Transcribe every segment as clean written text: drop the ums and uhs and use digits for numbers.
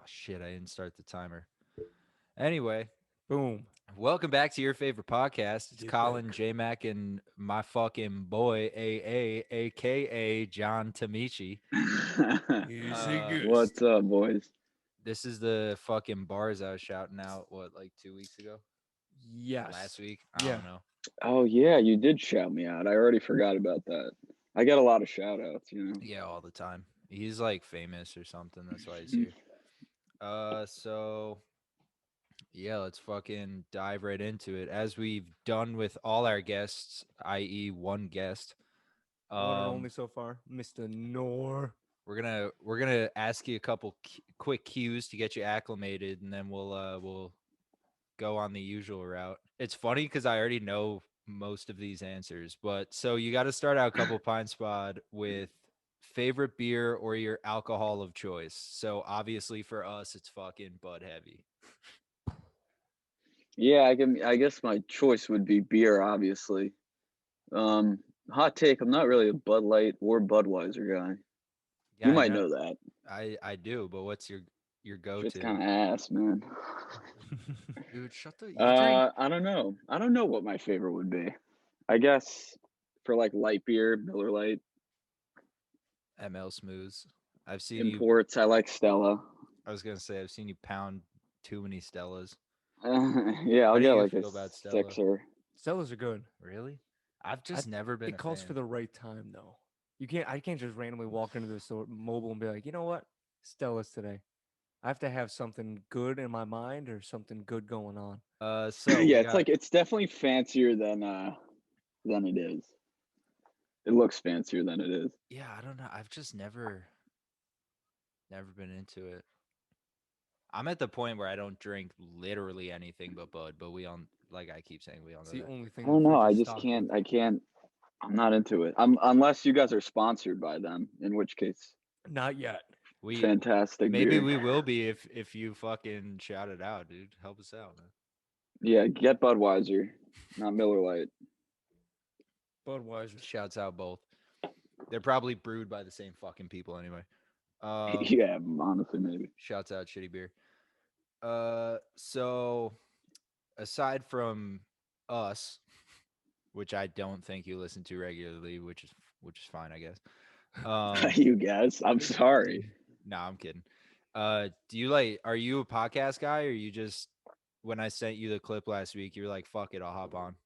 shit, I didn't start the timer. Anyway, Boom. welcome back to your favorite podcast. It's Get Colin, back. JMac, and my fucking boy, aka John Tomici. Easy Uh, goose. What's up, boys? this is the fucking bars I was shouting out, like 2 weeks ago? Last Yes. week? I Yeah. don't know. Oh yeah, you did shout me out. I already forgot about that. I get a lot of shout outs. Yeah, all the time. He's like famous or something. That's why he's here. So yeah, let's fucking dive right into it. As we've done with all our guests, i.e., one guest. One and only Um, so far, Mr. Nor. we're gonna ask you a couple quick cues to get you acclimated, and then we'll go on the usual route. It's funny because I already know most of these answers, but so you got to start out a couple pine spot with favorite beer or your alcohol of choice. So obviously for us, it's fucking Bud Heavy. Yeah, I guess my choice would be beer, obviously. Um, Hot take. I'm not really a Bud Light or Budweiser guy. Yeah, You I might know. know that. I do, but what's your go Shit's to? kind of ass, man. Dude, shut the you drink I don't know. I don't know what my favorite would be. I guess for like light beer, Miller Lite, ML Smooths. I've seen you. imports. I like Stella. I was gonna say I've seen you pound too many Stellas. Yeah, How I'll do get you like a feel about Stella? sixer. Stellas are good. Really? I've I, just never been it a calls for fan. the right time though. I can't just randomly walk into the store mobile and be like, you know what? Stellas today. I have to have something good in my mind or something good going on. So Yeah, we it's got like it's definitely fancier than it is. It looks fancier than it is. yeah, I don't know. I've just never been into it. I'm at the point where I don't drink literally anything but Bud, but we all like I keep saying we all It's know the that. only I thing the don't know. fridge I is just stocked with. can't. I can't. I'm not into it. Unless you guys are sponsored by them, in which case, Not yet. We fantastic maybe beer. we will be if you fucking shout it out, dude. Help us out, man. Yeah, get Budweiser, not Miller Lite. Budweiser. Shouts out both. They're probably brewed by the same fucking people anyway. Um, Yeah, honestly, maybe. shouts out shitty beer. So aside from us, which I don't think you listen to regularly, which is fine, I guess. Um, You guys, I'm sorry. nah, I'm kidding. Do you like? Are you a podcast guy, or you just when I sent you the clip last week, you were like, "Fuck it, I'll hop on."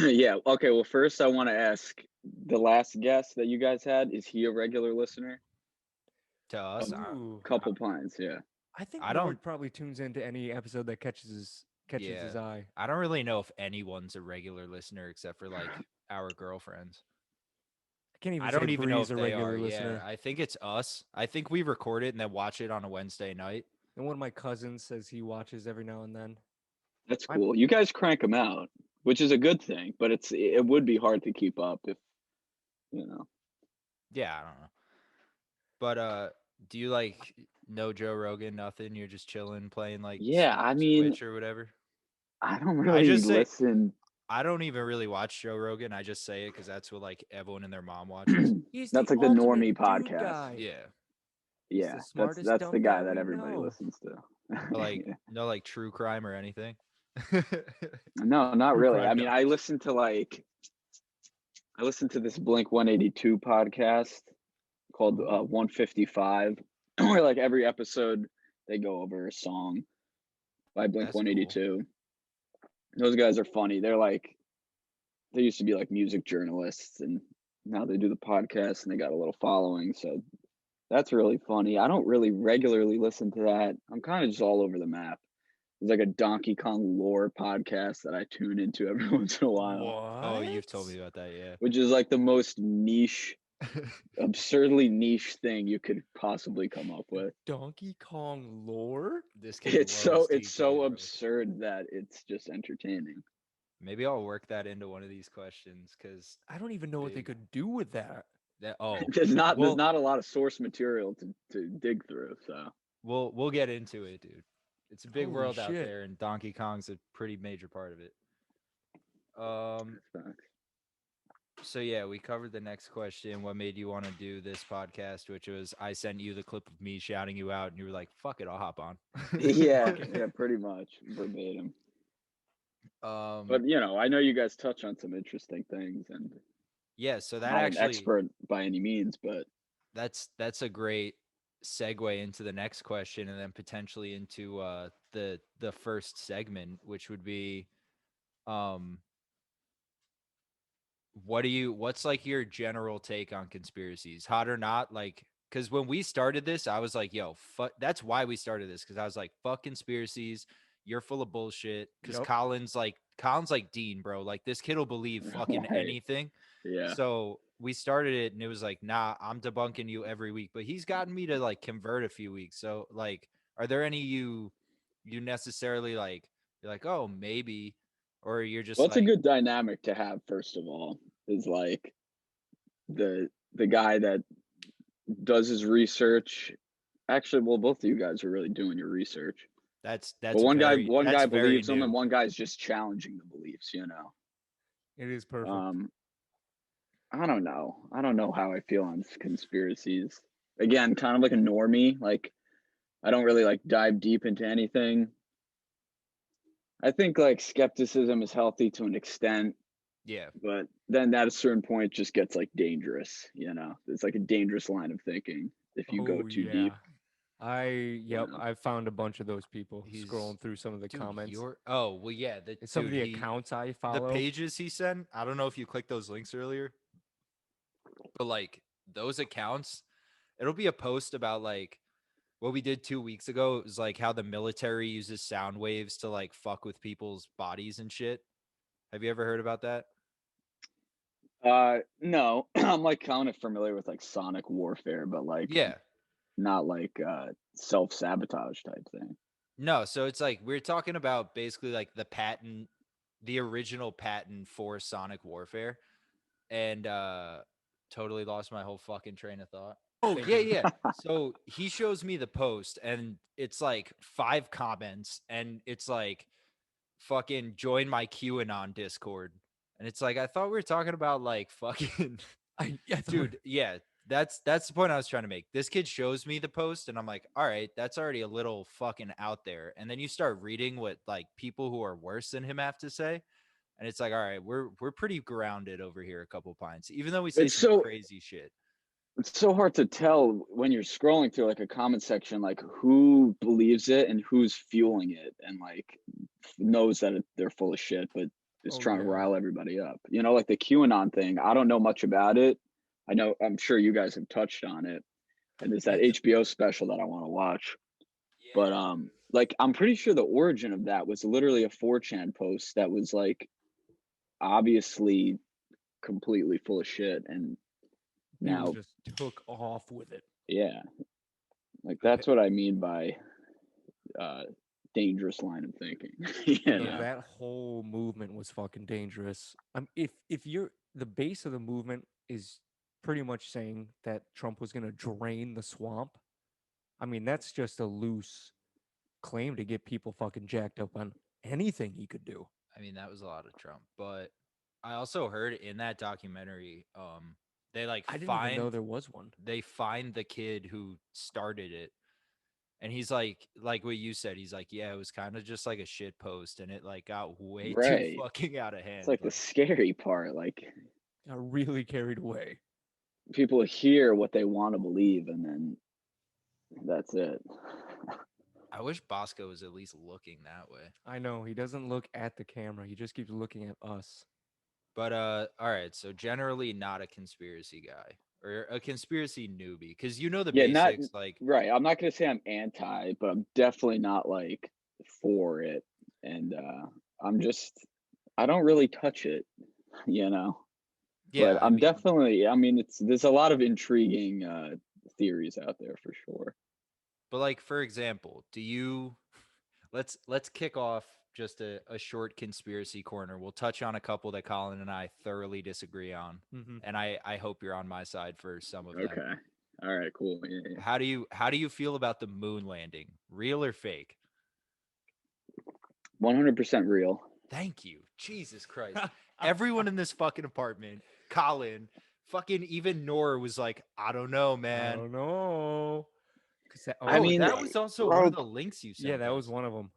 Yeah. Okay. Well, first, I want to ask the last guest that you guys had. Is he a regular listener? To A us, Ooh. couple pints. Yeah. I think I don't. Nord probably tunes into any episode that catches Yeah, his eye. I don't really know if anyone's a regular listener except for like our girlfriends. I can't even I say don't even know Bree's if a they are. regular Yeah, listener. I think it's us. I think we record it and then watch it on a Wednesday night. And one of my cousins says he watches every now and then. That's My cool. You guys crank them out, which is a good thing. But it would be hard to keep up if you know. Yeah, I don't know. But do you like no Joe Rogan? Nothing. You're just chilling, playing like Yeah. I mean, Switch or whatever. I don't I really just say listen. I don't even really watch Joe Rogan. I just say it because that's what like everyone and their mom watches. he's the That's like the ultimate normie dude podcast. guy. Yeah, He's Yeah, the that's smartest that's the dumb guy guy that we everybody know. listens to. but like Yeah. no like true crime or anything. No, not True really. crime I mean, docs. I listen to this Blink 182 podcast called Ooh, 155, where like every episode they go over a song by Blink That's cool. 182. Those guys are funny. They used to be like music journalists, and now they do the podcast, and they got a little following. So that's really funny. I don't really regularly listen to that. I'm kind of just all over the map. There's like a Donkey Kong lore podcast that I tune into every once in a while, Oh, you've told me what? about that, yeah. which is like the most niche, absurdly niche thing you could possibly come up with. Donkey Kong lore? This kid It's loves it's DK, so bro. absurd that it's just entertaining. Maybe I'll work that into one of these questions because I don't even know what they big could do with that. that. Oh, There's well, not a lot of source material to dig through. So we'll get into it, dude. It's a big Holy world out shit. there, and Donkey Kong's a pretty major part of it. Um, that's facts. So yeah, we covered the next question. What made you want to do this podcast? Which was I sent you the clip of me shouting you out, and you were like, "Fuck it, I'll hop on." Yeah, Fuck it. yeah, pretty much verbatim. Um, But you know, I know you guys touch on some interesting things, and yeah. So that not an actually expert by any means, but that's a great segue into the next question, and then potentially into the first segment, which would be, um, what's like your general take on conspiracies, hot or not? Like, because when we started this, I was like, yo, fuck, that's why we started this, because I was like, fuck conspiracies, you're full of bullshit. Because Yep. Colin's like Dean, bro, like this kid will believe fucking Right. anything. Yeah. So we started it and it was like, nah, I'm debunking you every week, but he's gotten me to like convert a few weeks. So like, are there any you necessarily like, you're like, oh, maybe, or you're Well, just it's a like, good dynamic to have, first of all, is like the guy that does his research. Actually, well, both of you guys are really doing your research. But one that's guy very believes them, and new. one guy's just challenging the beliefs. You know. It is perfect. I don't know. I don't know how I feel on conspiracies. Again, kind of like a normie. Like I don't really like dive deep into anything. I think like skepticism is healthy to an extent, Yeah. but then at a certain point it just gets like dangerous, you know. It's like a dangerous line of thinking if you go Oh too yeah. deep, you Yep, know. I found a bunch of those people He's scrolling through some of the dude, comments. you're oh well yeah, the And some of dude the he accounts I the follow. pages he sent, I don't know if you clicked those links earlier, but like those accounts, it'll be a post about like what we did 2 weeks ago. It was like how the military uses sound waves to like fuck with people's bodies and shit. Have you ever heard about that? No, I'm like kind of familiar with like sonic warfare, but like Yeah. not like self-sabotage type thing. No, so it's like we're talking about basically like the patent, the original patent for sonic warfare, and totally lost my whole fucking train of thought. Oh, Same yeah, thing. yeah. So he shows me the post and it's like 5 comments and it's like fucking join my QAnon Discord. And it's like I thought we were talking about like fucking I thought, dude, yeah. That's the point I was trying to make. This kid shows me the post and I'm like, "All right, that's already a little fucking out there." And then you start reading what like people who are worse than him have to say, and it's like, "All right, we're pretty grounded over here a couple pints, even though we say It's some so crazy shit." it's so hard to tell when you're scrolling through like a comment section, like who believes it and who's fueling it, and like knows that they're full of shit, but is oh trying to yeah. rile everybody up. You know, like the QAnon thing. I don't know much about it. I know, I'm sure you guys have touched on it, and there's that HBO special that I want to watch. But like I'm pretty sure the origin of that was literally a 4chan post that was like obviously completely full of shit, and People now, just took off with it. yeah, like Appa- that's what I mean by uh dangerous line of thinking. You No, know. that whole movement was fucking dangerous. If you're the base of the movement is pretty much saying that Trump was gonna drain the swamp. I mean, that's just a loose claim to get people fucking jacked up on anything he could do. I mean, that was a lot of Trump, but I also heard in that documentary, they like I didn't even know there was one. they find the kid who started it, and he's like what you said. He's like, yeah, it was kind of just like a shit post, and it like got way too Right. fucking out of It's hand. like the Like, scary part. Like Got really carried away. people hear what they want to believe, and then that's it. I wish Bosco was at least looking that way. I know he doesn't look at the camera. He just keeps looking at us. But all right, so generally not a conspiracy guy or a conspiracy newbie because you know the Yeah, not basics. Like, right. I'm not gonna say I'm anti, but I'm definitely not like for it. And I'm just I don't really touch it, you know. But yeah, I I'm mean, definitely, I mean, it's there's a lot of intriguing theories out there for sure. but like for example, do you let's kick off just a short conspiracy corner. We'll touch on a couple that Colin and I thoroughly disagree on. Mm-hmm. And I hope you're on my side for some of them. Okay. All right, cool. Yeah, yeah. How do you feel about the moon landing? Real or fake? 100% real. Thank you. Jesus Christ. Everyone in this fucking apartment Colin. Fucking even Nora was like, I don't know, I man. don't know. I Oh, mean, that was also one bro, of the links you sent. yeah, that was us. one of them.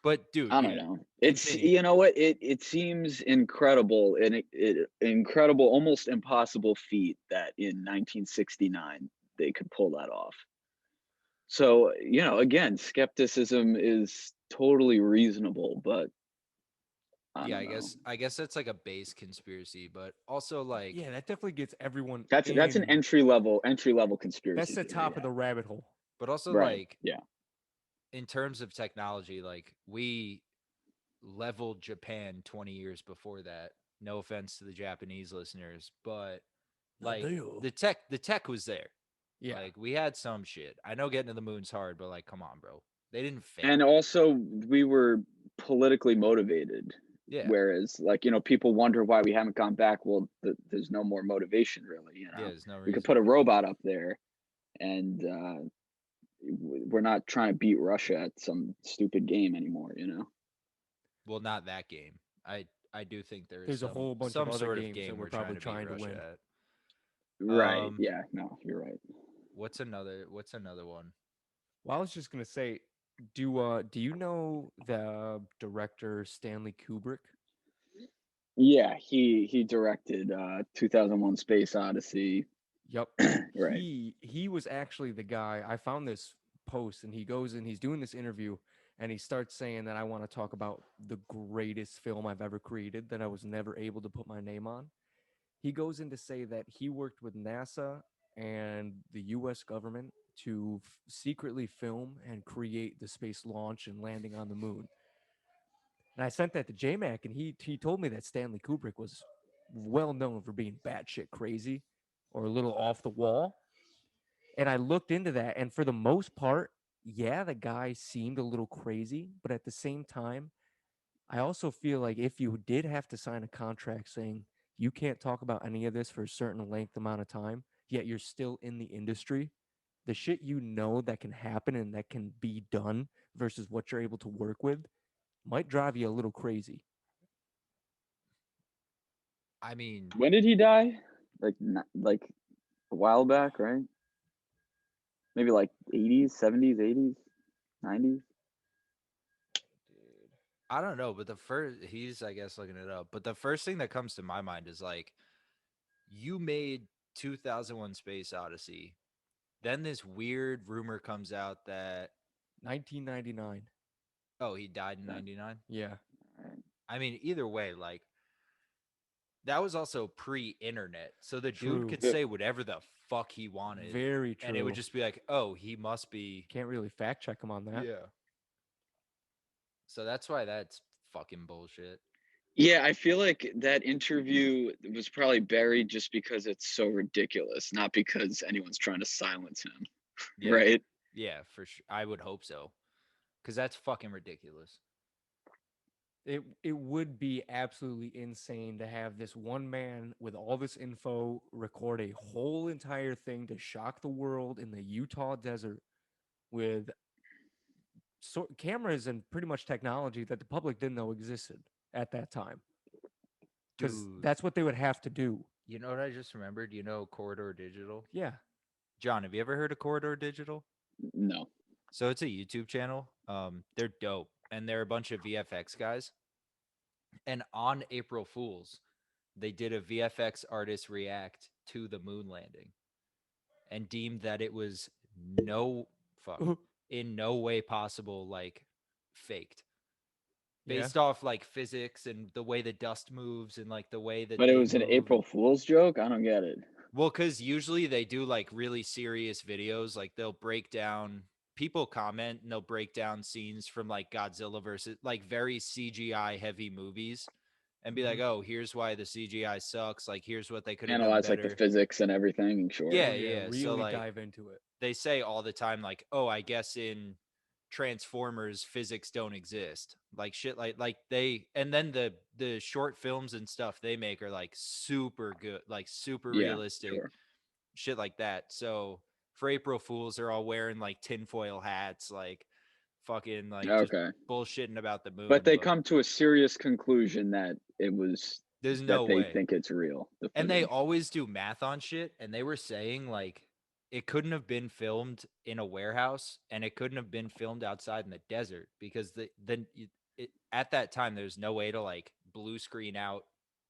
But dude, I don't yeah, know. It's continue. you know what it seems incredible and incredible, almost impossible feat that in 1969 they could pull that off. So again, skepticism is totally reasonable, but I Yeah, don't know. I guess that's like a base conspiracy, but also like Yeah, that definitely gets everyone That's an in. entry level That's conspiracy the theory. top of the rabbit hole. but also Right. like Yeah. in terms of technology, like we leveled Japan 20 years before that. No offense to the Japanese listeners, but like the tech was there. Yeah. Like we had some shit. I know getting to the moon's hard, but like come on, bro. They didn't fail. And also we were politically motivated. Yeah. Whereas, like, people wonder why we haven't gone back. Well, there's no more motivation, really. Yeah, there's no We could reason. put a robot up there, and we're not trying to beat Russia at some stupid game anymore. Well, not that game. I do think There's a whole bunch of some other sort of games that game we're we're trying probably to beat trying to Russia win. at. Right? Yeah. No, you're right. What's another one? Well, I was just gonna say, do you know the director Stanley Kubrick? Yeah, he directed 2001: Space Odyssey. Yep. Right. He was actually the guy. I found this post and he goes and he's doing this interview and he starts saying that I want to talk about the greatest film I've ever created that I was never able to put my name on. He goes in to say that he worked with NASA and the US government to secretly film and create the space launch and landing on the moon. And I sent that to JMac, and he told me that Stanley Kubrick was well known for being batshit crazy or a little off the wall. And I looked into that, and for the most part, yeah, the guy seemed a little crazy, but at the same time, I also feel like if you did have to sign a contract saying you can't talk about any of this for a certain length amount of time, yet you're still in the industry, the shit that can happen and that can be done versus what you're able to work with might drive you a little crazy. I mean, When did he die? Like a while back, right? Maybe like 80s, 70s, 80s, 90s. I don't know, but he's I guess looking it up. But the first thing that comes to my mind is like you made 2001 Space Odyssey. Then this weird rumor comes out that 1999. he died in 99. Yeah. I mean, either way, like that was also pre-internet. So the dude True. could say whatever the fuck he wanted. Very And it would true. just be like, "Oh, he must be." Can't really fact check him on that. Yeah. So that's why that's fucking bullshit. Yeah, I feel like that interview was probably buried just because it's so ridiculous, not because anyone's trying to silence him. Yeah. Right? Yeah, for sure. I would hope so. Cuz that's fucking ridiculous. It would be absolutely insane to have this one man with all this info record a whole entire thing to shock the world in the Utah desert with cameras and pretty much technology that the public didn't know existed at that time. Because Dude, that's what they would have to do. you know what I just remembered? You know Corridor Digital? Yeah. John, have you ever heard of Corridor Digital? No. So it's a YouTube channel. They're dope and they're a bunch of VFX guys. And on April Fools, they did a VFX artist react to the moon landing and deemed that it was no fuck in no way possible like faked. Yeah. Based off like physics and the way the dust moves and like the way that But it they was an move. April Fool's joke? I don't get it. Well, because usually they do like really serious videos. Like they'll break down, people comment and they'll break down scenes from like Godzilla versus like very CGI heavy movies and be like, oh, here's why the CGI sucks. Like, here's what they could have done Analyze like the better. physics and everything, sure. Yeah, Oh, yeah. yeah. Really So like dive into it. they say all the time, like, oh, I guess in Transformers physics don't exist. Like shit like they and then the short films and stuff they make are like super good, like super Yeah, realistic. sure. Shit like that. So for April Fools, they're all wearing like tinfoil hats, like fucking like just Okay. bullshitting about the moon. But they come to a serious conclusion that it was There's no that they way. think it's real. The And they footage. always do math on shit. And they were saying like it couldn't have been filmed in a warehouse and it couldn't have been filmed outside in the desert because at that time there's no way to like blue screen out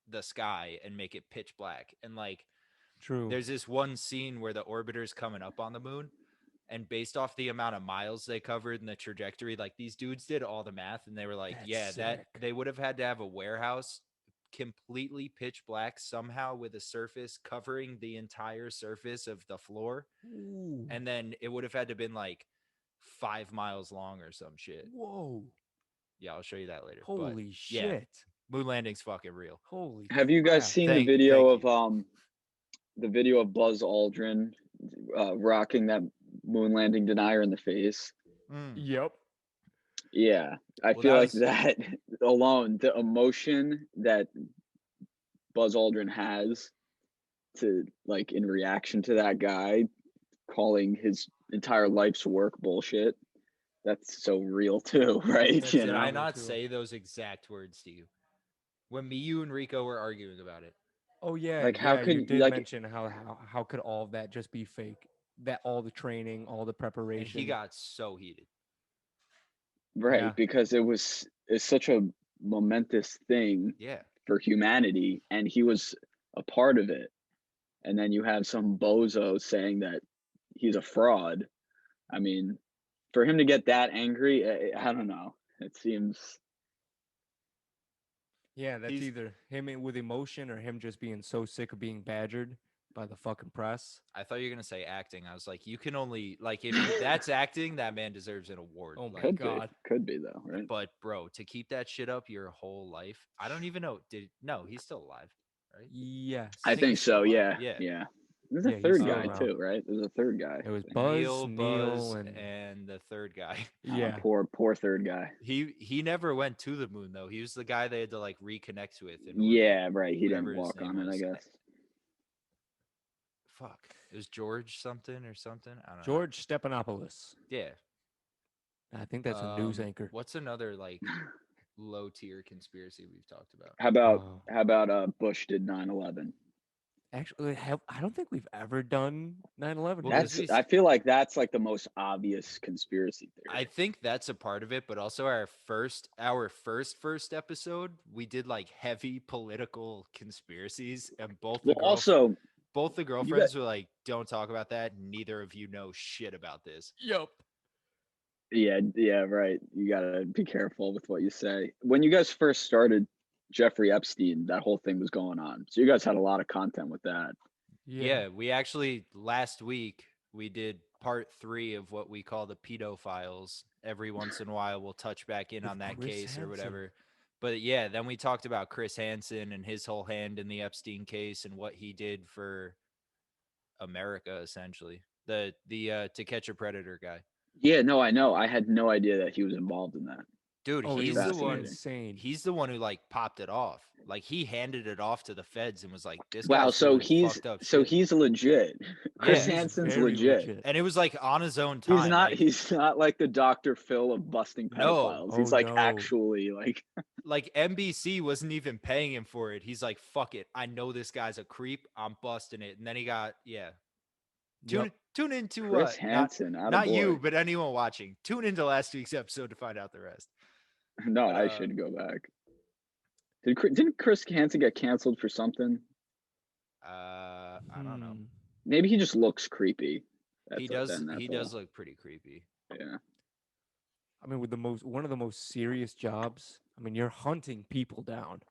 the sky and make it pitch black. And like True. there's this one scene where the orbiter's coming up on the moon, and based off the amount of miles they covered and the trajectory, like these dudes did all the math and they were like, That's yeah, that sick. they would have had to have a warehouse completely pitch black somehow with a surface covering the entire surface of the floor. Ooh. And then it would have had to been like 5 miles long or some shit. Whoa. Yeah, I'll show you that later. But Holy yeah, shit. moon landing's fucking real. Holy Have you guys crap. seen Thank the video of Buzz Aldrin rocking that moon landing denier in the face? Yep. Yeah, I Well, feel that like was- that alone, the emotion that Buzz Aldrin has to like in reaction to that guy calling his entire life's work bullshit. That's so real too, right? That's You Did I know, real not too. say those exact words to you when me, you, and Rico were arguing about it? Oh yeah, like how yeah. You could did like mention how could all of that just be fake? That all the training, all the And preparation. he got so heated. right Yeah. because it's such a momentous thing Yeah. for humanity, and he was a part of it. And then you have some bozo saying that he's a fraud. I mean, for him to get that angry, I don't know. It seems Yeah, that's He's- either with emotion or him just being so sick of being badgered by the fucking press. I thought you were gonna say acting. I was like, you can only like if that's acting, that man deserves an award. Oh my Like, God. could be though, right? but bro, to keep that shit up your whole life, I don't even know. No, he's still alive, right? Yes. I think he's still so. alive. Yeah, Yeah. yeah. There's a Yeah, he's third still guy around. too, right? There's a third guy. It was I think. Buzz, Buzz, Neil, and and the third guy. yeah. Poor third guy. He never went to the moon though. He was the guy they had to like reconnect with in orbit. Yeah, right. He Whatever didn't his walk name on it, I was. guess. Fuck. It was George something or something. I don't know. George Stephanopoulos. Yeah. I think that's a news anchor. What's another like low tier conspiracy we've talked about? How about Bush did 9/11? Actually, I don't think we've ever done 9/11. Well, have 'cause we? I feel like that's like the most obvious conspiracy theory. I think that's a part of it, but also our first episode, we did like heavy political conspiracies, and Well, also, both the girlfriends were like, "Don't talk about that. Neither of you know shit about this." Yep. yeah, right. You gotta be careful with what you say. When you guys first started Jeffrey Epstein, that whole thing was going on. So you guys had a lot of content with that. Yeah, we actually last week we did part 3 of what we call the pedophiles. Every once in a while, we'll touch back in With on that Chris case or Hansen. whatever. But yeah, then we talked about Chris Hansen and his whole hand in the Epstein case and what he did for America, essentially. The To Catch a Predator guy. Yeah, no, I know. I had no idea that he was involved in that. Dude, Oh, he's it the was one. insane. He's the one who like popped it off. Like he handed it off to the feds and was like, "This Wow, guy's so doing he's fucked up shit." he's legit. Chris Yeah. He's Hansen's very legit. And it was like on his own time. He's not like the Dr. Phil of busting No. pedophiles. Oh, He's like no. actually like NBC wasn't even paying him for it. He's like, "Fuck it, I know this guy's a creep. I'm busting it." And then he got Tune into Chris Hansen. not you, attaboy. but anyone watching. Tune into last week's episode to find out the rest. No, But, I should go back. Didn't Chris Hansen get canceled for something? I don't know. Maybe he just looks creepy. He does look pretty creepy. Yeah. I mean, with one of the most serious jobs. I mean, you're hunting people down.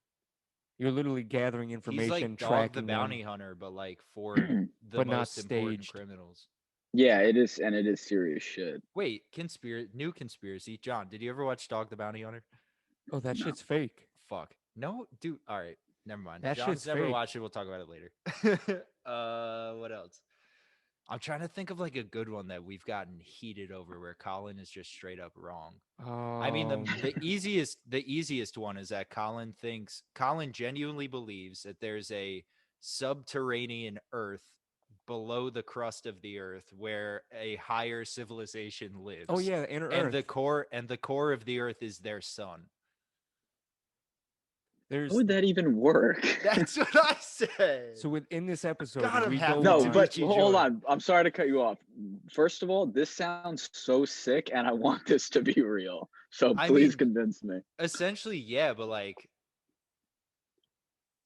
You're literally gathering information, He's like Dog tracking the Bounty them. Hunter, but like for the But not most important staged. criminals. Yeah, it is, and it is serious shit. Wait, new conspiracy. John, did you ever watch Dog the Bounty Hunter? Oh, that No. shit's fake. Fuck. No, dude. All right. Never mind. That John's shit's never fake. watched it. We'll talk about it later. What else? I'm trying to think of like a good one that we've gotten heated over where Colin is just straight up wrong. I mean, the easiest one is that Colin genuinely believes that there's a subterranean Earth below the crust of the Earth where a higher civilization lives. Oh yeah, inner and Earth. the core of the Earth is their sun. How would that even work? That's what I said. So within this episode, God, I'm we happy go No, on. but Tomici hold joined. on. I'm sorry to cut you off. First of all, this sounds so sick, and I want this to be real. So I please mean, convince me. essentially, yeah, but like,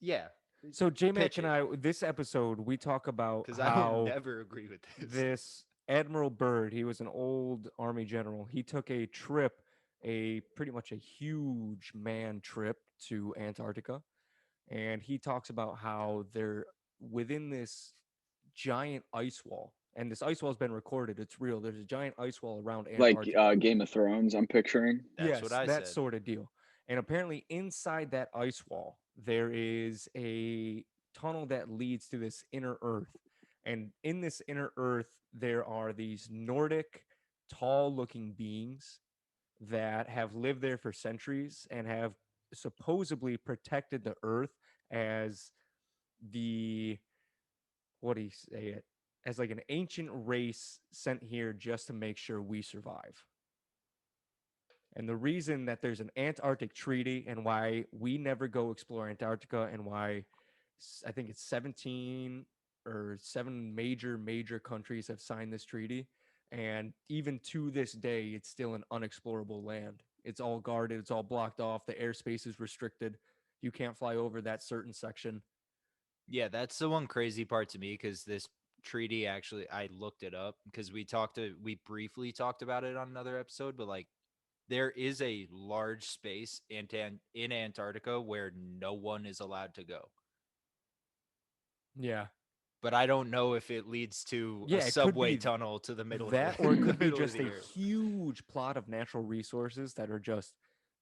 yeah, So JMac pitch and it, I, this episode, we talk about because I will how never agree with this. this Admiral Byrd, he was an old army general. He took a trip, a pretty much a huge man trip to Antarctica, and he talks about how they're within this giant ice wall, and this ice wall has been recorded. It's real. There's a giant ice wall around Like Antarctica. Game of Thrones, I'm picturing. That's what Yes, I that said. sort of deal. And apparently, inside that ice wall, there is a tunnel that leads to this inner Earth. And in this inner Earth, there are these Nordic, tall looking beings that have lived there for centuries and have supposedly protected the Earth as the, what do you say it? As like an ancient race sent here just to make sure we survive. And the reason that there's an Antarctic treaty and why we never go explore Antarctica and why I think it's 17 or 7 major countries have signed this treaty. And even to this day, it's still an unexplorable land. It's all guarded, it's all blocked off. The airspace is restricted. You can't fly over that certain section. Yeah, that's the one crazy part to me because this treaty actually, I looked it up because we briefly talked about it on another episode, but like there is a large space in Antarctica where no one is allowed to go. Yeah. But I don't know if it leads to Yeah, a it could subway be tunnel to the middle that, of the, or it the could be middle of just the a earth. huge plot of natural resources that are just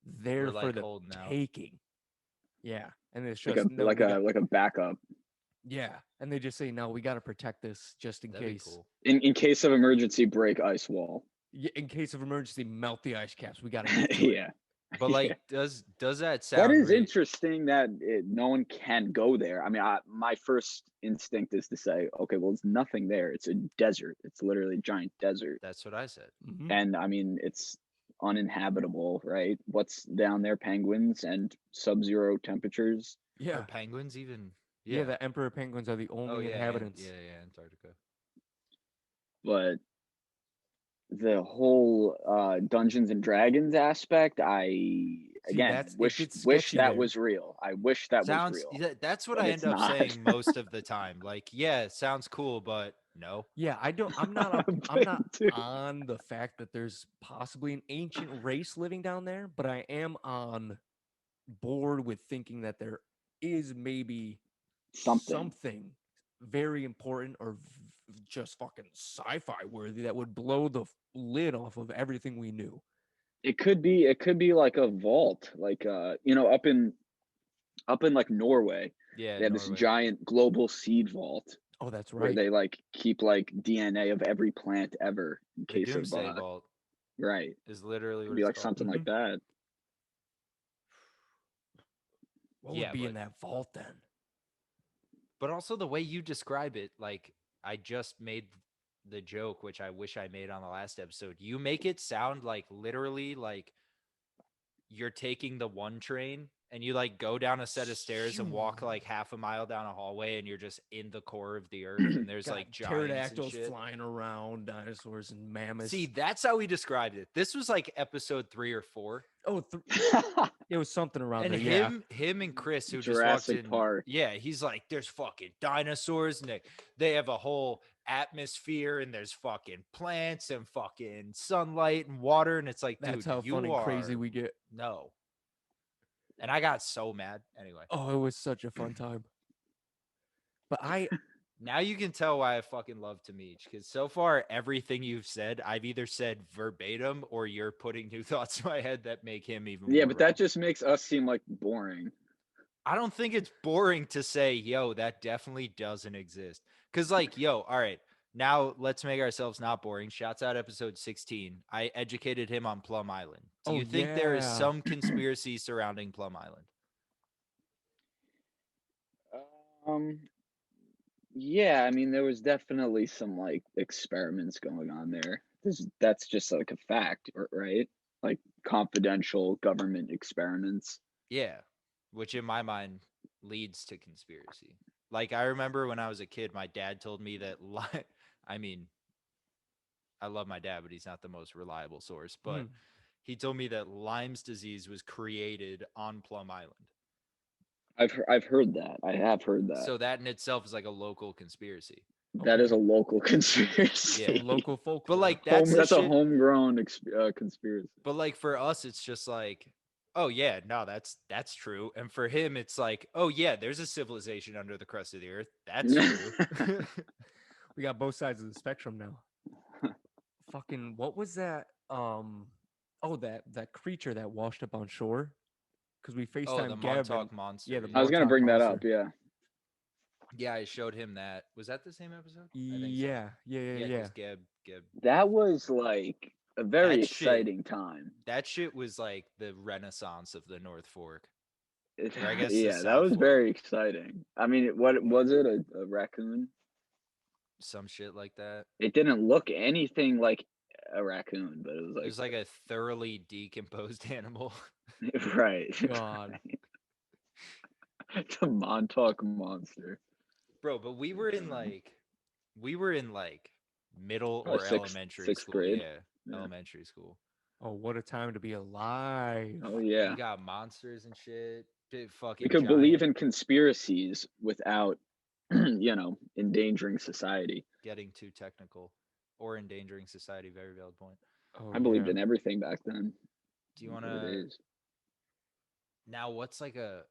We're there for like the holding out. taking. Yeah. And it's Like just, no, we got, a backup yeah. And they just say, no, we got to protect this just in That'd be case. cool. in case of emergency. Break ice wall. In case of emergency, melt the ice caps. We got to get to it. Yeah. But Yeah. like, does that That sound is interesting that no one can go there. I mean, my first instinct is to say, okay, well, there's nothing there. It's a desert. It's literally a giant desert. That's what I said. Mhm. And I mean, it's uninhabitable, right? What's down there? Penguins and sub-zero temperatures. Yeah. Are penguins even? Yeah. The emperor penguins are the only inhabitants. Yeah, Antarctica. But the whole Dungeons and Dragons aspect, See, that's it wish gets sketchy that there. was real. I wish that was Sounds. real. That's what But I it's end up not. saying most of the time. Like, yeah, sounds cool, but no. Yeah, I'm not up, I'm But, not dude, on the fact that there's possibly an ancient race living down there, but I am on board with thinking that there is maybe something. something very important or just fucking sci-fi worthy that would blow the lid off of everything we knew. It could be like a vault, like up in like Norway. Yeah, They have this Norway. giant global seed vault Oh, that's where right. they like keep like DNA of every plant ever in The case of Doomsday Vault right. is literally Could what be it's like called. something like that. What Yeah, would be in but- that vault then? But also the way you describe it, like I just made the joke, which I wish I made on the last episode. You make it sound like literally like you're taking the one train and you like go down a set of stairs and walk like half a mile down a hallway and you're just in the core of the earth and there's Got like giants and pterodactyls shit. flying around, dinosaurs and mammoths. See, that's how he described it. This was like episode 3 or 4. Oh, it was something around And there. Yeah. him and Chris who Jurassic just walked in. Park. Yeah, he's like, there's fucking dinosaurs and they have a whole atmosphere and there's fucking plants and fucking sunlight and water. And it's like, dude, That's how you fun and are crazy we get. no. And I got so mad. Anyway, Oh, it was such a fun time. But now you can tell why I fucking love Tomici because so far everything you've said, I've either said verbatim or you're putting new thoughts in my head that make him even Yeah, more but wrong. that just makes us seem like boring. I don't think it's boring to say, yo, that definitely doesn't exist. Cause like, yo, all right, now let's make ourselves not boring. Shouts out episode 16. I educated him on Plum Island. Do Oh, you think there is yeah. some conspiracy surrounding Plum Island? Um, yeah, I mean, there was definitely some like experiments going on there. That's just like a fact, right? Like confidential government experiments. Yeah. which in my mind leads to conspiracy. Like I remember when I was a kid, my dad told me that I mean, I love my dad, but he's not the most reliable source, but Mm. he told me that Lyme's disease was created on Plum Island. I've heard that. I have heard that. So that in itself is like a local conspiracy. That is Okay. a local conspiracy. Yeah. Local folklore. But like that's the That's a shit. homegrown conspiracy. But like for us, it's just like, oh yeah, no, that's true. And for him, it's like, oh yeah, there's a civilization under the crust of the earth. That's true. We got both sides of the spectrum now. Fucking what was that? Oh, that creature that washed up on shore. Because we Oh, the FaceTime Geb and Montauk monster. yeah, the I was gonna Montauk bring that monster. up. Yeah. Yeah, I showed him that. Was that the same episode? I think so. Yeah, yeah, yeah, Yeah, yeah. because Geb, That was like a very That shit- exciting time. that shit was like the renaissance of the North Fork. It- Or I guess the yeah, that South was Fork. very exciting. I mean, what was it? A raccoon? Some shit like that. It didn't look anything like a raccoon, but it was It like was like a thoroughly decomposed animal. right. God. The Montauk monster. Bro, but we were in like middle Oh, or sixth- elementary sixth school. grade? Yeah, Yeah. elementary school. Oh, what a time to be alive. Oh yeah. You got monsters and shit. Big fucking We could giant. believe in conspiracies without endangering society. Getting too technical or endangering society. Very valid point. Oh, I believed yeah. in everything back then. Do you Those want were the to days. now? What's like a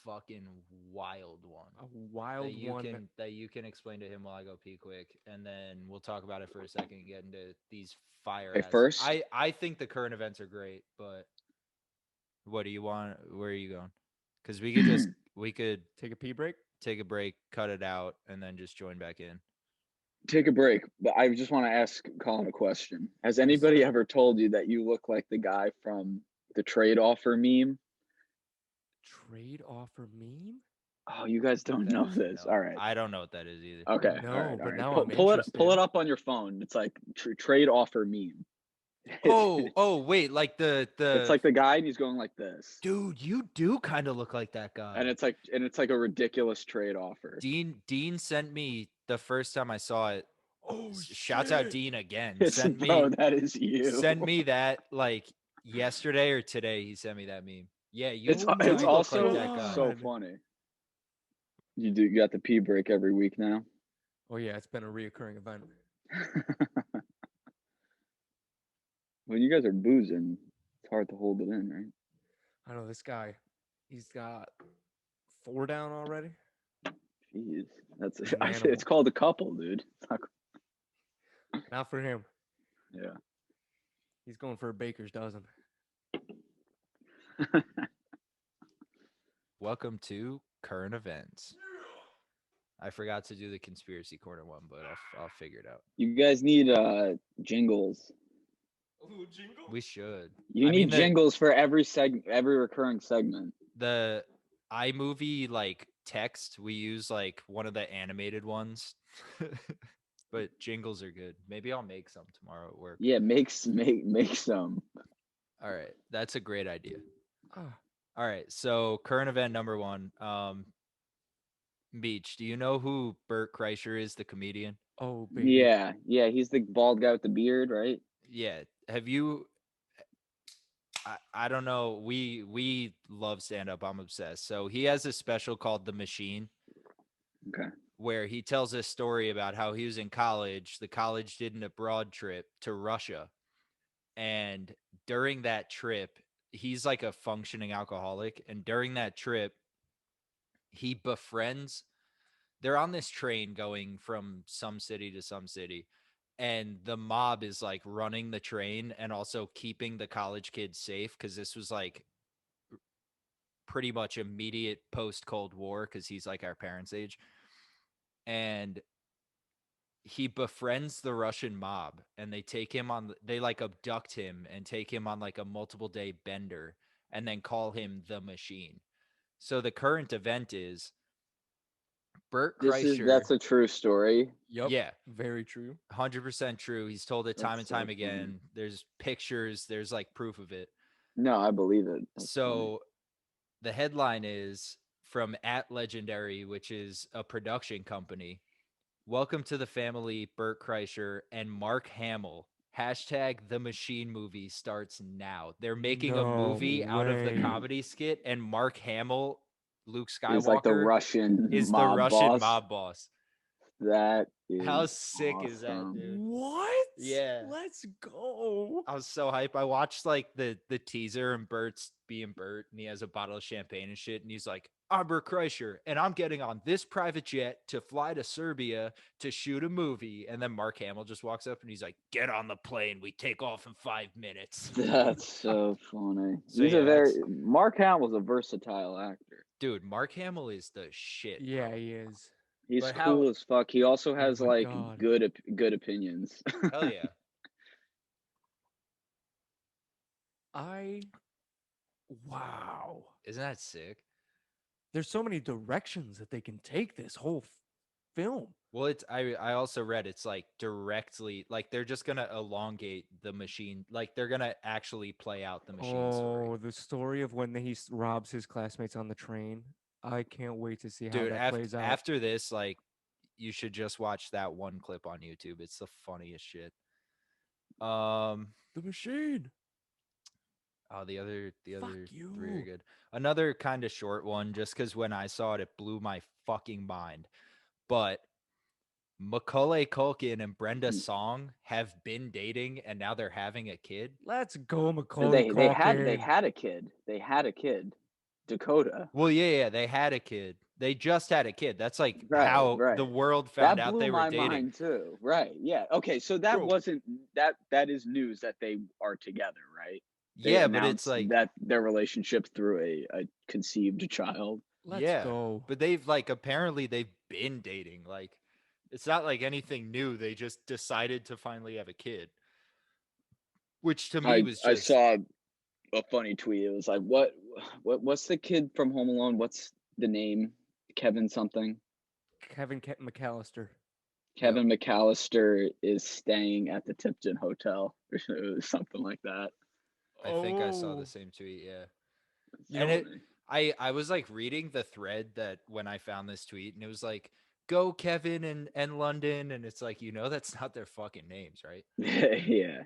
fucking wild one A wild one. that you can explain to him while I go pee quick, and then we'll talk about it for a second and get into these fire. Okay, first- I think the current events are great, but what do you want? Where are you going? Because we could Take a pee break. take a break, cut it out, and then just join back in. Take a break, but I just want to ask Colin a question. Has anybody ever told you that you look like the guy from the trade offer meme? Trade offer meme? Oh, you guys don't That know is- this. no, All right. I don't know what that is either. Okay. No, all right, but all right. now pull, I'm pull it interested. up on your phone. It's like trade offer meme. Oh, wait, like the It's like the guy and he's going like this. dude, you do kind of look like that guy. And it's like a ridiculous trade offer. Dean sent me the first time I saw it. Oh, Shouts out shit. Dean again. It's, bro, that is you. Send me that like yesterday or today. He sent me that meme. Yeah, you It's do it's look also like that guy. so God. funny. You got the pee break every week now. Oh, yeah, it's been a reoccurring event. When you guys are boozing, it's hard to hold it in, right? I know this guy. He's got 4 down already. Jeez, that's He's an animal. it's called a couple, dude. It's not- Not for him. yeah. He's going for a baker's dozen. Welcome to current events. I forgot to do the conspiracy corner one, but I'll figure it out. You guys need jingles. We should. You I need mean, jingles for every recurring segment. The iMovie like text, we use like one of the animated ones. But jingles are good. Maybe I'll make some tomorrow at work. Yeah, make some. All right. That's a great idea. Ah, All right. So current event number 1. Beach, do you know who Bert Kreischer is, the comedian? oh, baby. Yeah, he's the bald guy with the beard, right? Yeah. Have you I don't know. We love stand up. I'm obsessed. So he has a special called The Machine. Okay. Where he tells this story about how he was in college. The college did an abroad trip to Russia. And during that trip, he's like a functioning alcoholic. And during that trip, he befriends, they're on this train going from some city to some city. And the mob is like running the train and also keeping the college kids safe. Cause this was like pretty much immediate post Cold War. Cause he's like our parents' age. And he befriends the Russian mob and they take him on, they like abduct him and take him on like a multiple day bender and then call him the Machine. So the current event is Bert Kreischer. That's a true story. Yep. Yeah. Very true. 100% true. He's told it time That's and time so again. funny. There's pictures, there's like proof of it. No, I believe it. That's funny. So The headline is from at Legendary, which is a production company. Welcome to the family, Burt Kreischer and Mark Hamill. Hashtag the Machine movie starts now. They're making a No movie out of the way. comedy skit, and Mark Hamill, Luke He's like the Skywalker, Russian is the mob Russian boss. mob boss. That How is sick is that, awesome. dude? What? Yeah. Let's go. I was so hype. I watched like the teaser and Bert's being Bert and he has a bottle of champagne and shit. And he's like, I'm Bert Kreischer and I'm getting on this private jet to fly to Serbia to shoot a movie. And then Mark Hamill just walks up and he's like, get on the plane. We take off in 5 minutes. That's so funny. So, He's a yeah, very Mark Hamill's a versatile actor. dude, Mark Hamill is the shit. Yeah, bro. he is. He's But cool as fuck. He also has my like God. good opinions. Hell yeah. Wow. Isn't that sick? There's so many directions that they can take this whole film. Well, it's I also read it's like directly like they're just gonna elongate the machine, like they're gonna actually play out the machine story. Oh, the story of when he robs his classmates on the train. I can't wait to see how Dude, that plays out. after this, like you should just watch that one clip on YouTube. It's the funniest shit. The machine. Oh, the other Fuck three are you. good. Another kind of short one, just because when I saw it, it blew my fucking mind. But Macaulay Culkin and Brenda Song have been dating, and now they're having a kid. Let's go, Macaulay they Culkin. had a kid. They had a kid. Dakota. Well, yeah, they had a kid. They just had a kid. That's like how the world found That out blew they were my dating. mind too. Right. Yeah. Okay. So that Bro. wasn't that is news that they are together, right? They Yeah, but it's announced like that their relationship through a conceived child. Let's yeah, go. but they've like apparently they've been dating. Like it's not like anything new. They just decided to finally have a kid, which to me was I just saw a funny tweet. It was like, what's the kid from Home Alone? What's the name? Kevin something. Kevin McAllister. Kevin McAllister is staying at the Tipton Hotel or something like that. I think I saw the Oh. same tweet. Yeah, It's and it funny. I was like reading the thread that when I found this tweet, and it was like, "Go Kevin and London," and it's like that's not their fucking names, right? yeah.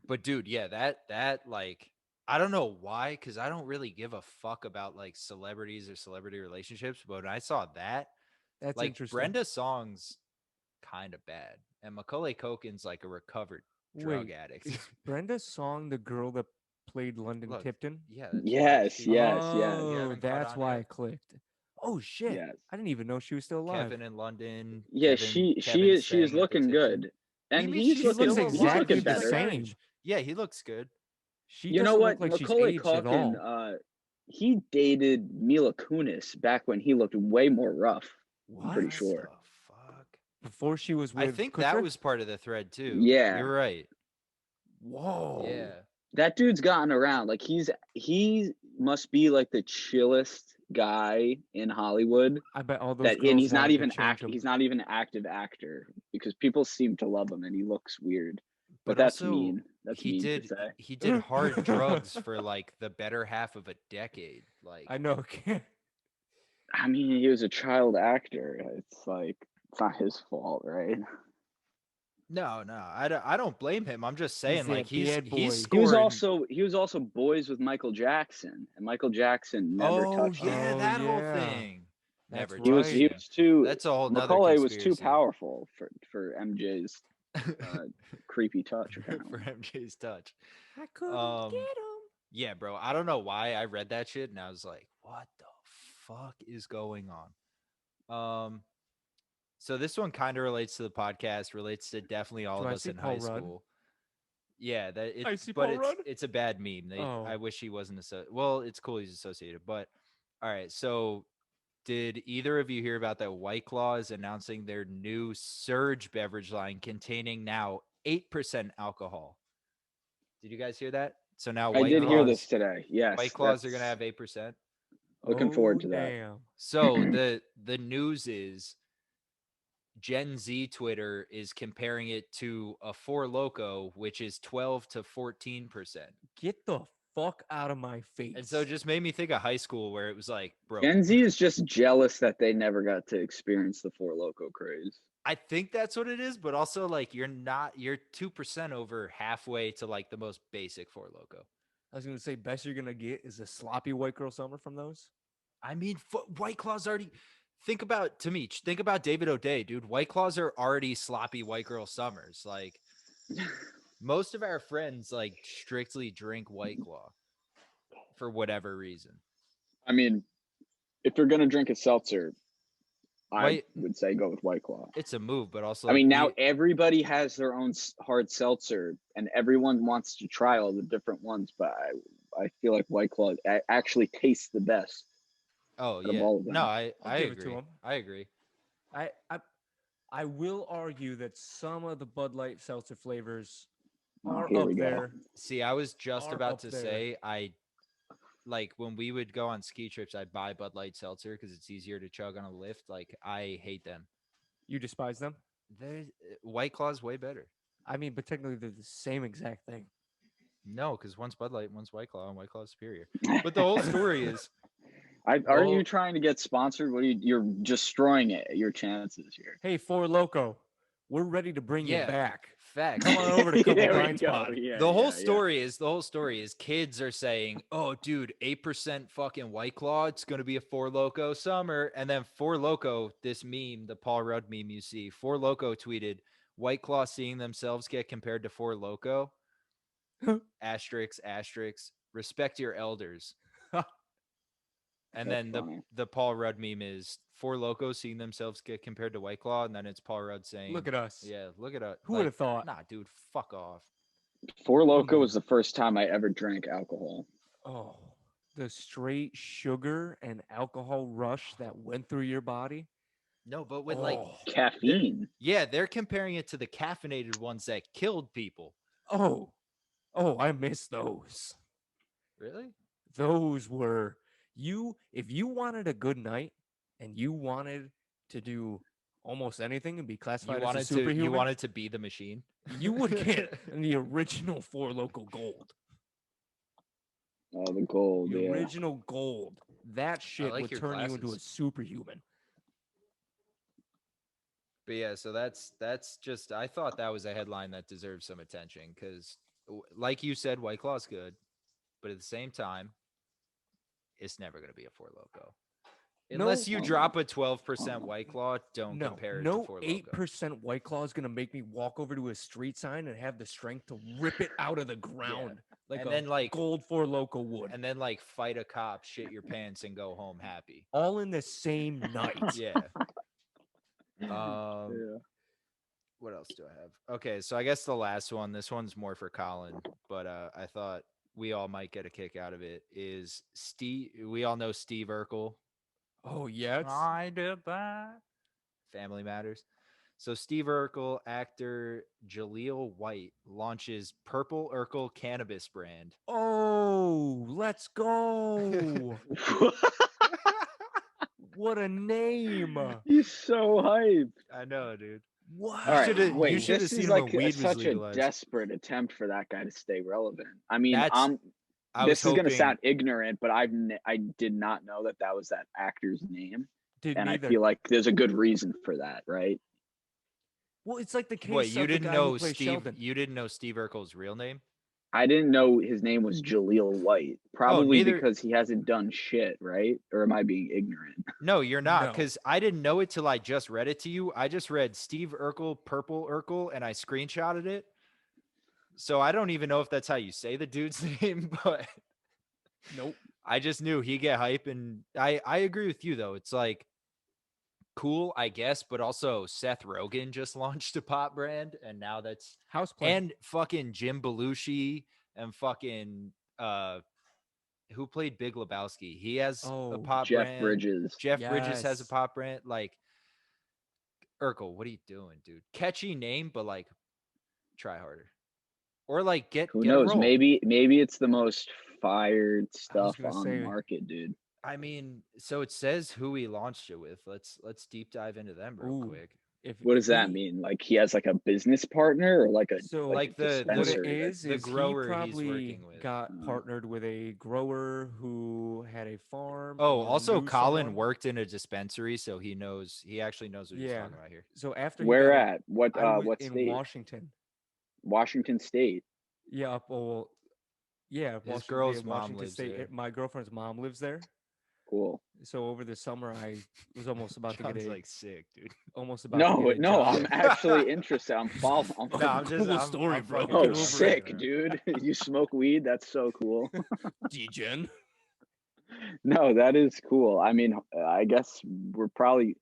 But dude, yeah, that like I don't know why, because I don't really give a fuck about like celebrities or celebrity relationships. But when I saw that, That's like interesting. Brenda Song's kind of bad, and Macaulay Culkin's like a recovered drug Wait, addict. is Brenda Song the girl that played London Look, Tipton? yeah, that's why Yes, she. yes, You yes, Oh, haven't caught that's on why yet? I clicked. Oh shit! yes. I didn't even know she was still alive. Kevin in London. Yeah, Kevin she is staying at the looking Tipton. good. What do you And mean he's she's looking still he's alive? looking exactly the She's better. same. Yeah, he looks good. She You know doesn't what? look like she's Macaulay aged at all. Culkin, he dated Mila Kunis back when he looked way more rough. I'm pretty What? sure. The fuck? Before she was I with think that Kutcher? was part of the thread too. Yeah. You're right. Whoa. Yeah. That dude's gotten around. Like he must be like the chillest guy in Hollywood. I bet all those And girls he's not wanted to even change him. he's not even an active actor because people seem to love him and he looks weird. But But that's also, mean. That's he mean to did say. he did hard drugs for like the better half of a decade. Like I know. I mean, he was a child actor. It's like it's not his fault, right? no, I don't blame him. I'm just saying, like that bad boy. he's He was scoring. also boys with Michael Jackson, and Michael Jackson never Oh touched yeah, him. Oh, that whole yeah. thing. That's Never He was touched he right. him. was too That's a whole nother Macaulay was too conspiracy. powerful for MJ's creepy touch. For Apparently, MJ's touch. I couldn't get him. Yeah, bro. I don't know why I read that shit and I was like, what the fuck is going on? So this one kind of relates to the podcast, relates to definitely all Do of I us see in Paul high Rudd? school. Yeah, that it I see but Paul Rudd? it's a bad meme. Oh. I wish he wasn't well, it's cool he's associated, but all right. So did either of you hear about that White Claw is announcing their new Surge beverage line containing now 8% alcohol? Did you guys hear that? So now I White did hear Claws this today. Yes, White Claws are gonna have 8%. looking forward to that. Damn. So the news is Gen Z Twitter is comparing it to a Four Loco, which is 12 to 14%. Get the fuck out of my face. And so it just made me think of high school where it was like, bro, Gen Z is just jealous that they never got to experience the Four Loco craze. I think that's what it is, but also like you're 2% over halfway to like the most basic Four Loco. I was gonna say, best you're gonna get is a sloppy white girl summer from those. I mean, White Claws already. Think about Tomici. Think about David O'Day, dude. White Claws are already sloppy white girl summers. Like most of our friends, like strictly drink White Claw for whatever reason. I mean, if you're gonna drink a seltzer, I White, would say go with White Claw. it's a move, but also I like mean, now everybody has their own hard seltzer, and everyone wants to try all the different ones. But I feel like White Claw actually tastes the best oh out of yeah, all of them. no, I give it to agree. him. I agree. I will argue that some of the Bud Light seltzer flavors Oh, are here up we go. there. See, I was just Are about up to there. say I like when we would go on ski trips, I'd buy Bud Light seltzer because it's easier to chug on a lift. Like I hate them. You despise them? They White Claw's way better. I mean, but technically they're the same exact thing. No, because one's Bud Light, one's White Claw, and White Claw's superior. But the whole story is, Are you trying to get sponsored? What are you're destroying it, your chances here. Hey, Four Loco, we're ready to bring you Yeah. back. facts. Come on over to Couple There we Pines go. Pod. Yeah, The whole yeah. story is kids are saying, "Oh, dude, 8% fucking White Claw. It's gonna be a Four Loco summer." And then Four Loco, this meme, the Paul Rudd meme, you see, Four Loco tweeted, "White Claw seeing themselves get compared to Four Loco." Asterisk, asterisk. Respect your elders. And That's then funny. the Paul Rudd meme is Four Locos seeing themselves get compared to White Claw, and then it's Paul Rudd saying, Look at us. "Yeah, look at us." Who would have thought? Nah, dude, fuck off. Four Loco was the first time I ever drank alcohol. Oh, the straight sugar and alcohol rush that went through your body. No, but with like Caffeine. yeah, they're comparing it to the caffeinated ones that killed people. Oh, I miss those. Really? Those were if you wanted a good night and you wanted to do almost anything and be classified as a superhuman, you wanted to be the machine? you would get the original Four Local Gold. Oh, the gold. The Yeah. original gold. That shit like would your turn you into a glasses. superhuman. But yeah, so that's just I thought that was a headline that deserves some attention because, like you said, White Claw's good, but at the same time, it's never going to be a Four Loco. Unless you drop a 12% White Claw, don't compare it to Four Loco. 8% White Claw is gonna make me walk over to a street sign and have the strength to rip it out of the ground like And a then, like- gold Four Loco would. And then like fight a cop, shit your pants, and go home happy. All in the same night. Yeah. Yeah. What else do I have? Okay, so I guess the last one, this one's more for Colin, but I thought we all might get a kick out of it, is Steve. We all know Steve Urkel. Oh yeah, I did that. Family Matters. So Steve Urkel, actor Jaleel White launches Purple Urkel cannabis brand. Oh, let's go. What a name. He's so hyped. I know, dude. What? All right, shoulda- wait. you shoulda This seen is him when like weed was such a legalized. desperate attempt for that guy to stay relevant. I mean, That's- I this was is going to hoping- sound ignorant, but I did not know that was that actor's name, Didn't and I either. feel like there's a good reason for that, right? Well, it's like the case Wait, you of the didn't guy who know plays Steve? Sheldon. You didn't know Steve Urkel's real name? I didn't know his name was Jaleel White. Probably neither- because he hasn't done shit, right? Or am I being ignorant? No, you're not, No. because I didn't know it till I just read it to you. I just read Steve Urkel, Purple Urkel, and I screenshotted it. So I don't even know if that's how you say the dude's name, but Nope. I just knew he get hype, and I agree with you though. It's like cool, I guess, but also Seth Rogen just launched a pot brand, and now that's Houseplant. and fucking Jim Belushi and fucking who played Big Lebowski. He has a pot Jeff brand. Bridges. Jeff Bridges has a Yes. pot brand. Like Urkel, what are you doing, dude? Catchy name, but like try harder. Or like get Who get knows? a role. Maybe it's the most fired stuff gonna on say- the market, dude. I mean, so it says who he launched it with. Let's deep dive into them real Ooh. quick. What if does that he mean? Like he has like a business partner or like a so Like what it dispensary that the is he grower he's probably working with. got uh, partnered with a grower who had a farm Oh, or also knew Colin someone. worked in a dispensary, so he actually knows what he's Yeah. talking about here. So after he where got a, at? I was What in state? Washington. Washington State. Yeah, well, yeah, His Washington, girl's mom Washington lives State. there. My girlfriend's mom lives there. Cool. So over the summer, I was Sounds like sick, dude. almost about to No, get a no, job. I'm actually interested. I'm following. No, Oh, cool story, I'm bro. fucking Oh, Get with you. I'm over it. fucking sick, around. dude. You smoke weed? That's so cool. Degen. No, that is cool. I mean, I guess we're probably.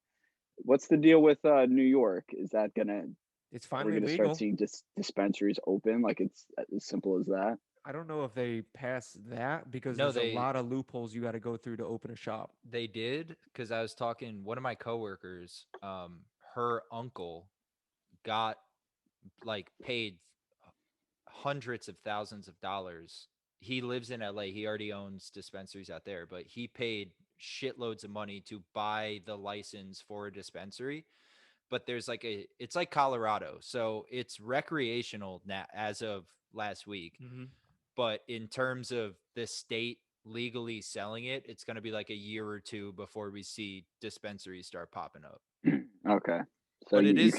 What's the deal with New York? Is that gonna? It's Are we finally gonna start legal. seeing dispensaries open? Like it's as simple as that? I don't know if they pass that because No, there's a lot of loopholes you got to go through to open a shop. they did because I was talking one of my coworkers, her uncle got like paid hundreds of thousands of dollars. He lives in LA. He already owns dispensaries out there, but he paid shitloads of money to buy the license for a dispensary. But there's like it's like Colorado. So it's recreational now as of last week. Mm-hmm. But in terms of the state legally selling it, it's going to be like a year or two before we see dispensaries start popping up. Okay, so But it is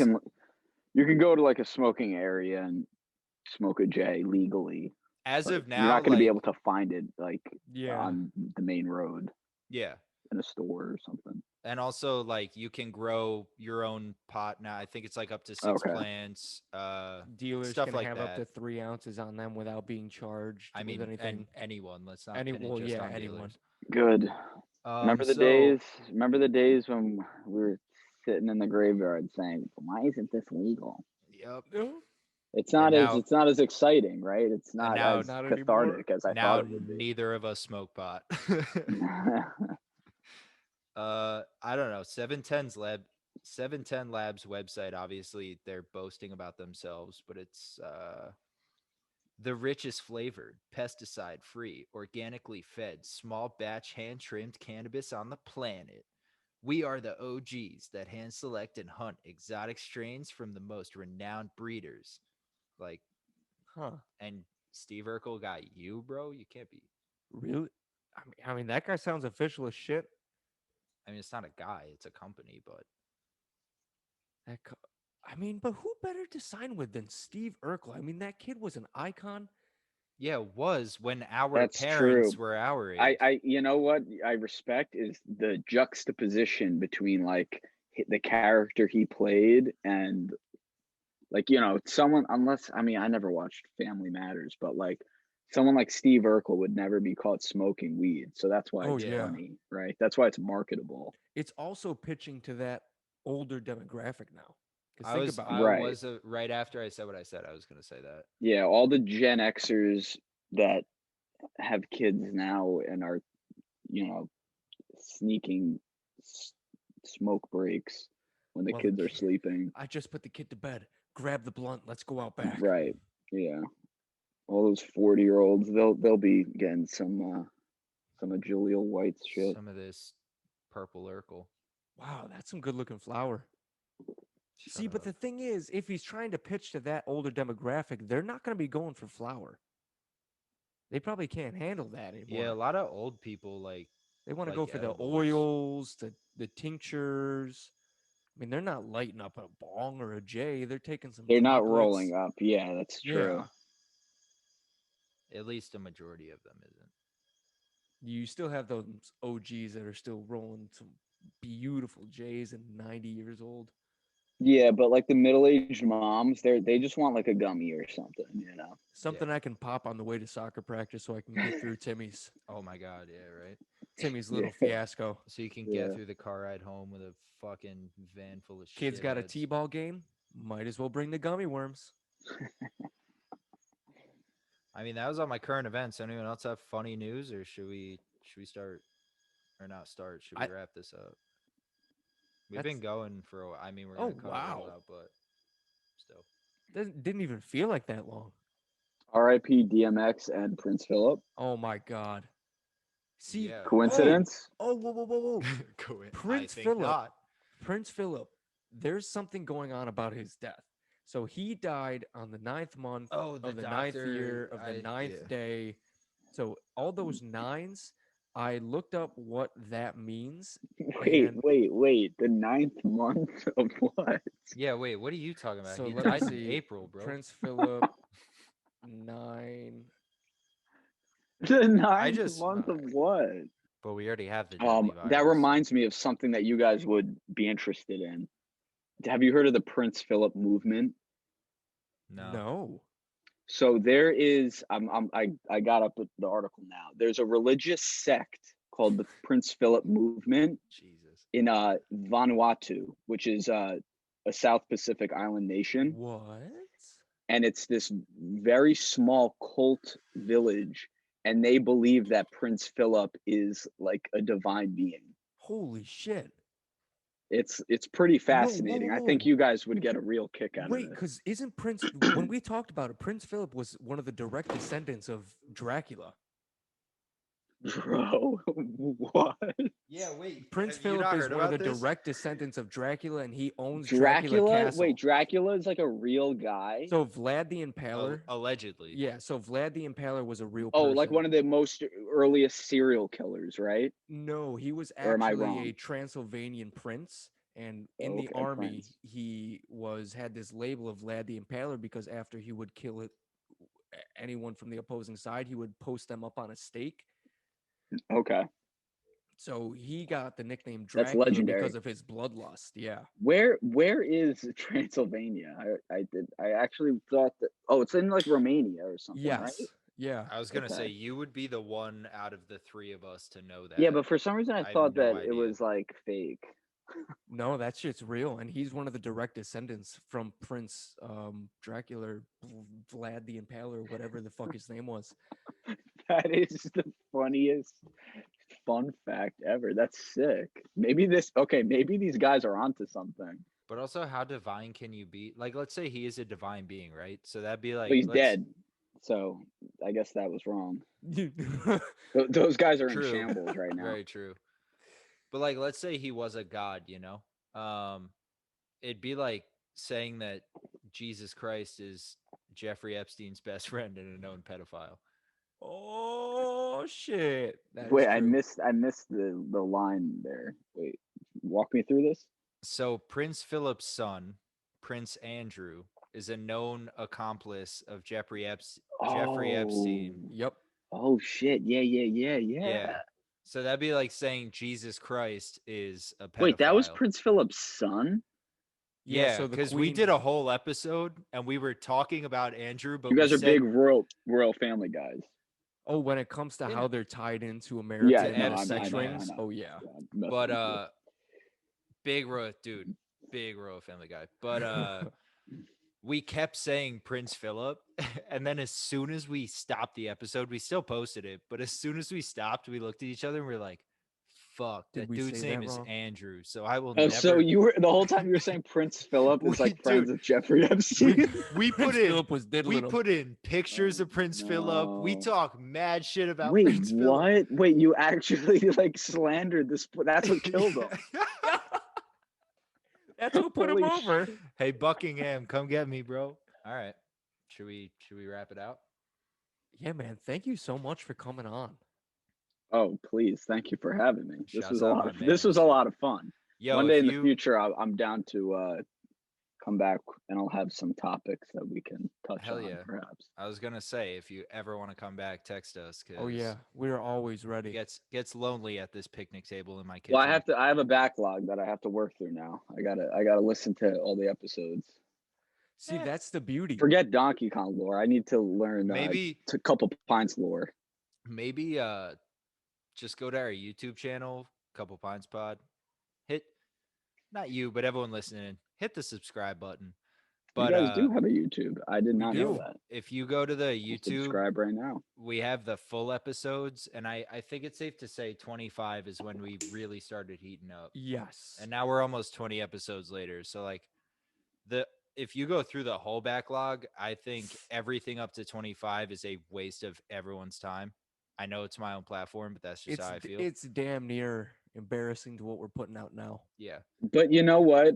you can go to like a smoking area and smoke a J legally, as but of you're now, not going to be like, able to find it like Yeah. on the main road yeah. in a store or something. And also like you can grow your own pot now. I think it's like up to 6 Okay. plants, Dealers stuff can like have up to that. 3 ounces on them without being charged I with mean, and anything. anyone, let's not pin it Well, just yeah, on anyone. dealers. Good. Um, Remember the so days? Remember the days when we were sitting in the graveyard saying, "Why isn't this legal?" yep. No, And now It's not as exciting, right? It's and not now as not anymore. cathartic as I thought now it would be. neither of us smoke pot. I don't know. 710 Labs website, obviously they're boasting about themselves, but it's the richest flavored, pesticide free, organically fed, small batch hand trimmed cannabis on the planet. We are the OGs that hand select and hunt exotic strains from the most renowned breeders. Like, Huh? and Steve Urkel got you, bro? You can't be. Really? I mean, that guy sounds official as shit. I mean, it's not a guy, it's a company, but That, I mean, but who better to sign with than Steve Urkel? I mean, that kid was an icon. yeah, it was when our That's true. parents were our age. You know what I respect is the juxtaposition between like the character he played and like someone, unless I mean I never watched Family Matters, but like someone like Steve Urkel would never be caught smoking weed, so that's why Oh it's Yeah. yeah. funny, right? That's why it's marketable. It's also pitching to that older demographic now. Because I think was about it. I Right. was right after I said what I said, I was gonna say that. Yeah, all the Gen Xers that have kids now and are you know sneaking smoke breaks when the Well, the kids are kid, sleeping. I just put the kid to bed. Grab the blunt. Let's go out back. Right. Yeah. All those 40-year-olds, they'll be getting some of Julia White's shit. Some of this purple Urkel. Wow, that's some good looking flower. Shut See, but up. the thing is, if he's trying to pitch to that older demographic, they're not going to be going for flower. They probably can't handle that Yeah, a anymore. lot of old people They want to like go for the edibles. oils, the tinctures. I mean, they're not lighting up a bong or a J. They're taking some They're not droplets. rolling up. Yeah, that's true. Yeah. At least a majority of them isn't. You still have those OGs that are still rolling some beautiful J's and 90 years old. Yeah, but like the middle-aged moms, they just want like a gummy or something. Something I can pop on the way to soccer practice so I can get through Timmy's Oh my god, yeah, right. little Yeah, fiasco. So you can get yeah. through the car ride home with a fucking van full of Kids got a shitheads. T-ball game. Might as well bring the gummy worms. I mean, that was all my current events. Anyone else have funny news, or should we start or not start? Should we I wrap this up? We've that's been going for a while. I mean, we're oh gonna cut a little wow. out, but still. Didn't even feel like that long. R.I.P. DMX and Prince Philip. Oh my god. See, Yeah. oh, Coincidence? whoa, whoa, whoa, whoa, whoa. I Prince think Philip. not. Prince Philip there's something going on about his death. So he died on the 9th month Oh, the of the 9th year doctor. of the Yeah. ninth day. So all those nines, I looked up what that means. And Wait. The 9th month of what? Yeah, wait, what are you talking about? so He let me died in see. April, bro. Prince Philip, 9. The I ninth just, month of what? but we already have the deadly That virus. reminds me of something that you guys would be interested in. Have you heard of the Prince Philip movement? No. No. So there is, I got up with the article now. There's a religious sect called the Prince Philip movement Jesus. in Vanuatu, which is a South Pacific island nation, What? and it's this very small cult village, and they believe that Prince Philip is like a divine being. Holy shit. It's pretty Whoa, fascinating. I think whoa. you guys would get a real kick out of Wait, it. because isn't Prince, when we talked about it, Prince Philip was one of the direct descendants of Dracula. Bro, what? Yeah, wait. Prince Have you Philip not is heard one of about the this? direct descendants of Dracula, and he owns Dracula Dracula? Castle. Wait, Dracula is like a real guy? So Vlad the Impaler, Allegedly. yeah, so Vlad the Impaler was a real Oh, person. like one of the most earliest serial killers, right? No, he was Or am I actually wrong? a Transylvanian prince, and in Oh, the okay, army, Prince. he had this label of Vlad the Impaler because after he would kill anyone from the opposing side, he would post them up on a stake. Okay, So he got the nickname that's Dracula legendary. because of his bloodlust. Yeah. Where is Transylvania? I actually thought that. Oh, it's in like Romania or something, right? Yes. Yeah. I was gonna say Okay. you would be the one out of the three of us to know that. Yeah, but for some reason I I have thought no that it idea. was like fake. No, that shit's real, and he's one of the direct descendants from Prince Dracula, Vlad the Impaler, whatever the fuck his name was. That is the funniest fun fact ever. That's sick. Maybe these guys are onto something. But also, how divine can you be? Like, let's say he is a divine being, right? So that'd be But like, he's dead. So I guess that was wrong. Yeah, Those guys are in True. shambles right now. Very true. But like, let's say he was a god, it'd be like saying that Jesus Christ is Jeffrey Epstein's best friend and a known pedophile. oh shit. That is Wait, I true. missed the line there. Wait, walk me through this. So Prince Philip's son, Prince Andrew, is a known accomplice of Jeffrey Epstein. Yep. Oh shit. Yeah. Yeah. So that'd be like saying Jesus Christ is a pedophile. Wait, that was Prince Philip's son? Yeah, so the because we queen did a whole episode and we were talking about Andrew, but You guys we are said, big royal family guys. Oh, when it comes to Yeah. how they're tied into Yeah, America and no, their I sex know, I rings. know. Oh yeah. Yeah, I'm messing but with you. big royal family guy. But we kept saying Prince Philip, and then as soon as we stopped the episode, we still posted it, but as soon as we stopped, we looked at each other and we are like, fuck, Did that we dude's say name that is wrong? Andrew. So I will Oh, never. so you were the whole time you were saying Prince Philip is like friends with Jeffrey Epstein? we Prince put in Philip was diddling him. put in pictures of Prince Philip. We No. talk mad shit about Wait, Prince Philip. what? Wait, you actually like slandered this? That's what killed him. That's what put him Holy over. Hey Buckingham, come get me, bro. All right. Should we wrap it out? Yeah, man. Thank you so much for coming on. Oh, please, thank you for having me. This Shouts was a out lot my of this was a mans. lot of fun. Yo, One day if in the you future, I'm down to come back and I'll have some topics that we can touch hell on, yeah. perhaps. I was gonna say, if you ever want to come back, text us. Cause Oh yeah, we're always it ready. gets lonely at this picnic table in my kitchen. Well, I have a backlog that I have to work through now. I gotta listen to all the episodes. See, that's the beauty. Forget Donkey Kong lore. I need to learn maybe a couple pints lore. maybe just go to our YouTube channel, Couple Pines Pod. Hit not you, but everyone listening, hit the subscribe button. But You guys do have a YouTube. I did not know do. that. if you go to the I'll YouTube, subscribe right now. we have the full episodes, and I think it's safe to say 25 is when we really started heating up. Yes. And now we're almost 20 episodes later. So like if you go through the whole backlog, I think everything up to 25 is a waste of everyone's time. I know it's my own platform, but that's just how I feel. It's damn near embarrassing to what we're putting out now. Yeah. But you know what?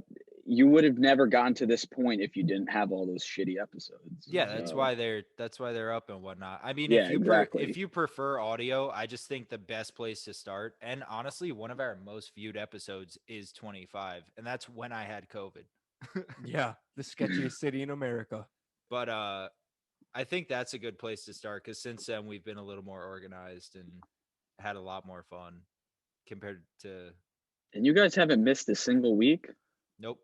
you would have never gotten to this point if you didn't have all those shitty episodes. Yeah, that's So, why they're up and whatnot. I mean, Yeah, if exactly. you prefer audio, I just think the best place to start, and honestly, one of our most viewed episodes is 25, and that's when I had COVID. Yeah, the sketchiest city in America. But I think that's a good place to start because since then we've been a little more organized and had a lot more fun compared to And you guys haven't missed a single week? nope.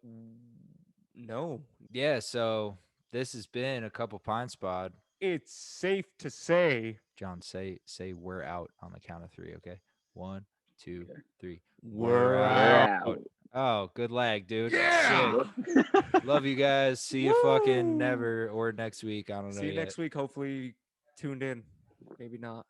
No, Yeah, so this has been a couple pine spot. it's safe to say John, say we're out on the count of three, okay? 1, 2, Okay. 3. we're We're out. out. Oh, good lag, dude. Yeah. Sick. Love you guys. See you fucking Woo! never or next week. I don't know See you yet. next week. Hopefully tuned in. Maybe not.